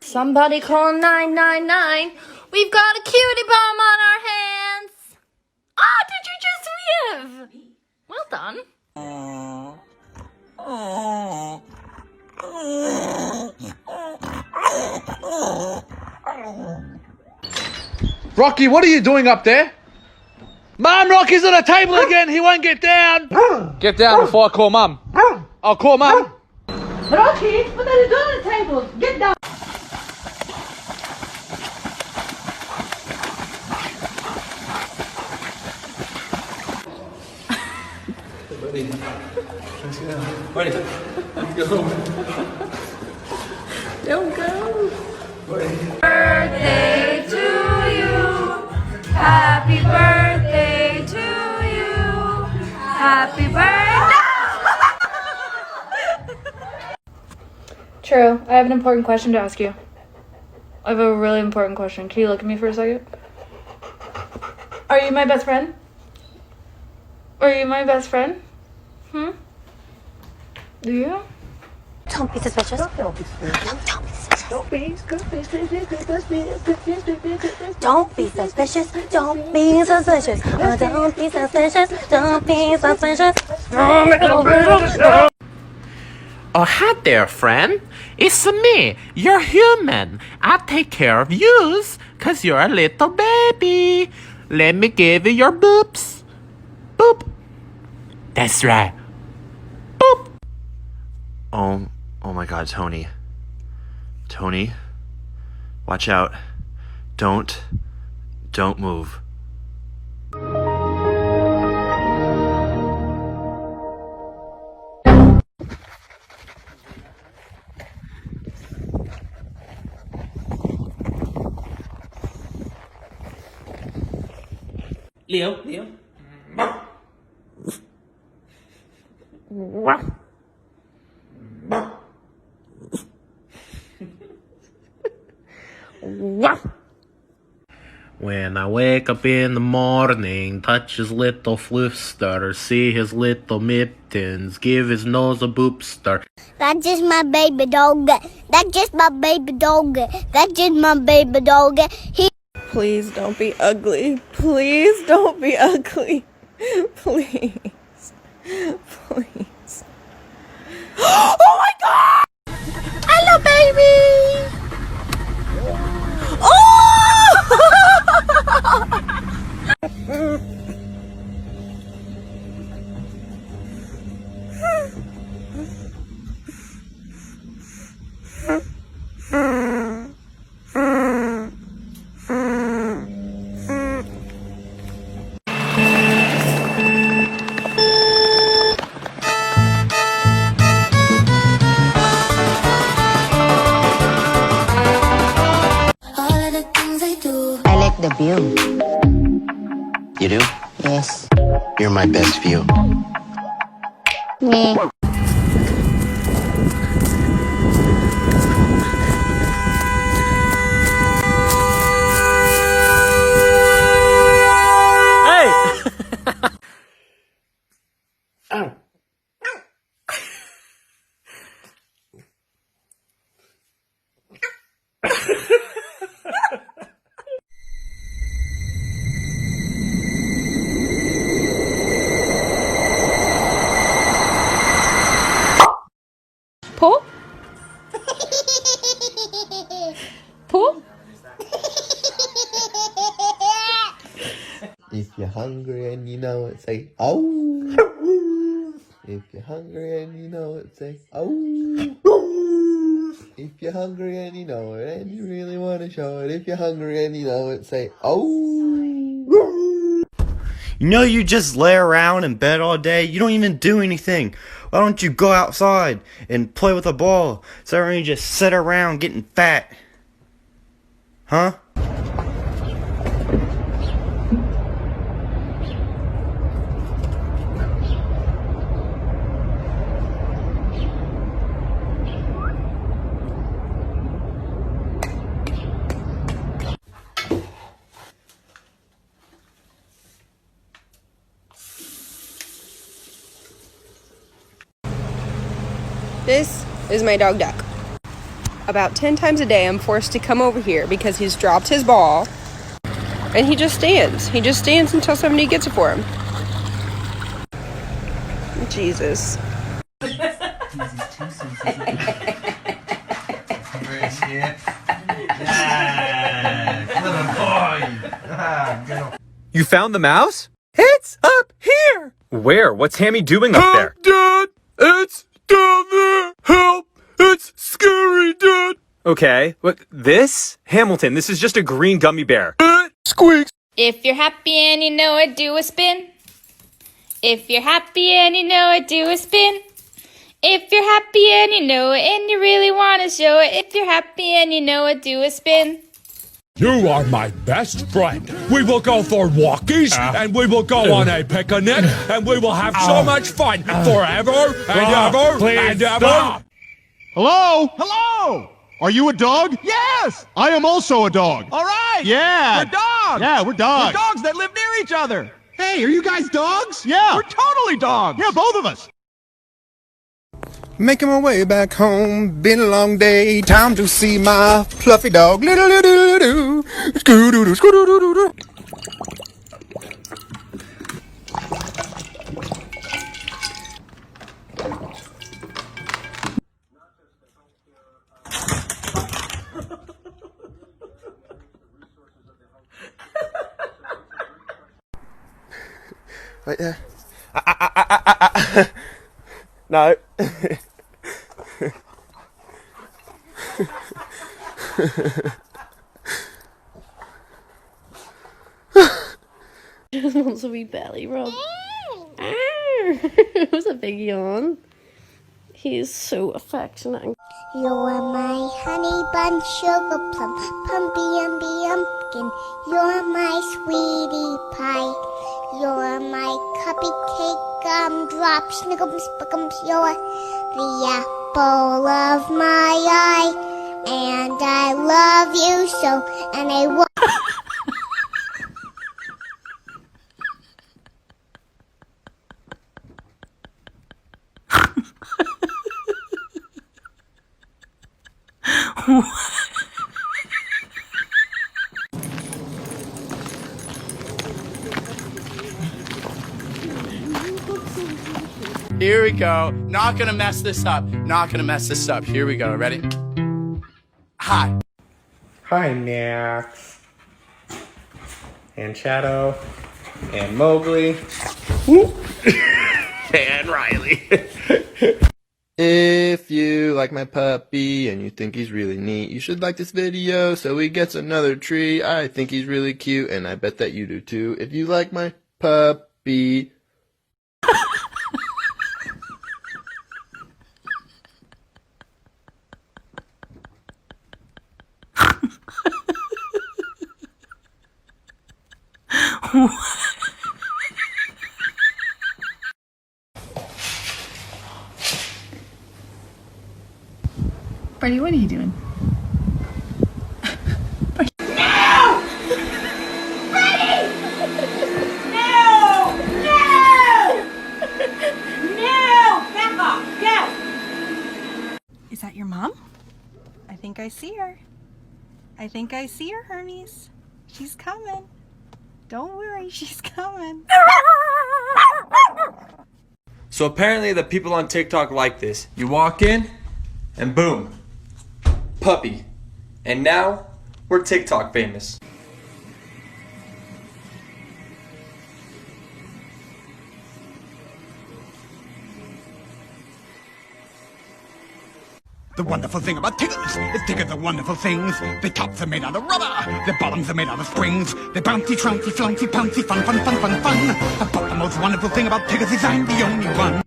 Somebody call 999. We've got a cutie bomb on our hands. Ah, did you just live? Well done. Rocky, what are you doing up there? Mum, Rocky's on the table again. He won't get down. Get down before I call Mum. I'll call Mum. Rocky, what are you doing on the table? Get down. Buddy, let's go. Don't go. Birthday to you. Happy birthday to you. Happy birthday. True. I have an important question to ask you. I have a really important question. Can you look at me for a second? Are you my best friend? Are you my best friend? Do you? Don't be suspicious. Don't be suspicious. Don't be suspicious. Don't be suspicious. Don't be suspicious. Don't be suspicious. Oh, hi there, friend. It's me, your human. I take care of yous, 'cause you're a little baby. Let me give you your boops. Boop. That's right. Boop. Oh my God, Tony. Tony, watch out. Don't move. Leo. When I wake up in the morning, touch his little flooster, see his little mittens, give his nose a boopster. That's just my baby dog. That's just my baby dog. That's just my baby dog. Please don't be ugly. Please don't be ugly. Please. Please. Oh my God! Hello, baby! Oh! I like the view. You do? Yes. You're my best view. Me. Hey! Ow. Pull? Pull? If you're hungry and you know it, say, oh. If you're hungry and you know it, say, oh. If you're hungry and you know it and you really want to show it, if you're hungry and you know it, say, oh. You know you just lay around in bed all day, you don't even do anything. Why don't you go outside and play with a ball instead of you just sit around getting fat? Huh? This is my dog Duck. about 10 times a day, I'm forced to come over here because he's dropped his ball. And he just stands. He just stands until somebody gets it for him. Jesus. You found the mouse? It's up here! Where? What's Hammy doing up there? Dad! It's down there! Help! It's scary, Dad! Okay, what, this? Hamilton, this is just a green gummy bear. Squeaks! If you're happy and you know it, do a spin. If you're happy and you know it, do a spin. If you're happy and you know it and you really want to show it. If you're happy and you know it, do a spin. You are my best friend. We will go for walkies, and we will go on a picnic, and we will have so much fun forever and ever and ever. Stop. Hello? Hello? Are you a dog? Yes! I am also a dog. All right! Yeah! We're dogs! Yeah, we're dogs. We're dogs that live near each other. Hey, are you guys dogs? Yeah. We're totally dogs. Yeah, both of us. Making my way back home, been a long day, time to see my fluffy dog. Scoo-doo-doo. Right there. No. Just wants to be belly rubbed. It was a big yawn. He's so affectionate. You're my honey bun, sugar plum, pumpy umby umpkin. You're my sweetie pie. You're my cupcake gumdrop, snickums, spickums. You're the apple of my eye, and I love you so, and I want. Here we go. Not gonna mess this up. Not gonna mess this up. Here we go. Ready? Hi. Hi, Max. And Shadow. And Mowgli. And Riley. If you like my puppy and you think he's really neat, you should like this video so he gets another treat. I think he's really cute, and I bet that you do too. If you like my puppy... Freddie, what are you doing? Is that your mom? I think I see her. I think I see her, Hermes. She's coming. Don't worry, she's coming. So apparently the people on TikTok like this. You walk in, and boom, puppy. And now, we're TikTok famous. The wonderful thing about tigers is tigers are wonderful things. Their tops are made out of rubber, their bottoms are made out of springs. They're bouncy, trouncy, flouncy, pouncy, fun, fun, fun, fun, fun. But the most wonderful thing about tigers is I'm the only one.